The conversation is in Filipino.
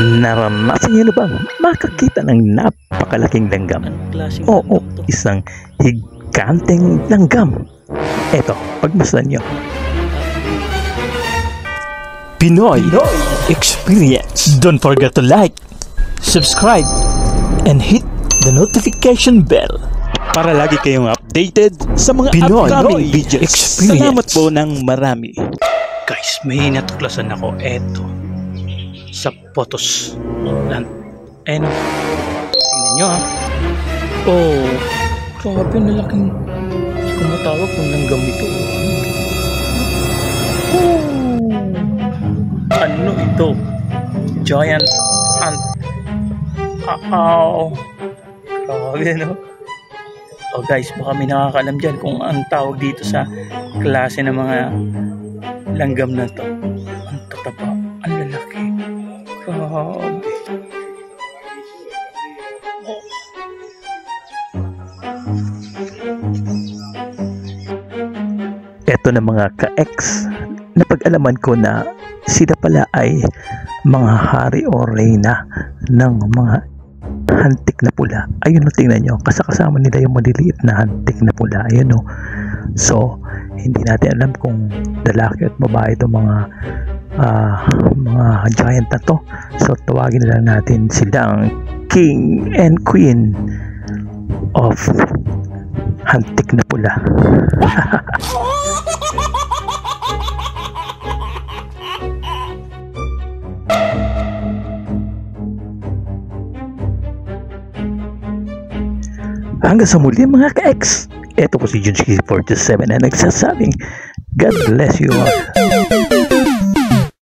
Naranasan niyo na bang makakita ng napakalaking langgam? Oo, isang higanteng langgam. Eto, pagmasdan niyo. Pinoy Experience. Don't forget to like, subscribe, and hit the notification bell para lagi kayong updated sa mga Pinoy upcoming videos. Experience. Salamat po ng marami. Guys, may natuklasan ako. Eto, sa Potos Land. Tingnan nyo ha. Oh, grabe na laking kumatawag kung langgam ito. Ano ito? Giant ant. Grabe no? Oh guys, baka may nakakaalam dyan kung ang tawag dito sa klase ng mga langgam na to. Ang tataba, ang lalaki. Grabe. Eto na mga ka-ex, napag-alaman ko na sila pala ay mga hari o reyna ng mga hantik na pula. Ayun o, tingnan nyo, kasama nila yung maliliit na hantik na pula. Ayun o. So, hindi natin alam kung lalaki at babae itong mga giant na to. So, tawagin na lang natin silang King and Queen of hantik na pula. Hanggang sa muli mga ka-ex, ito po si Junski47 na nagsasabing God bless you all.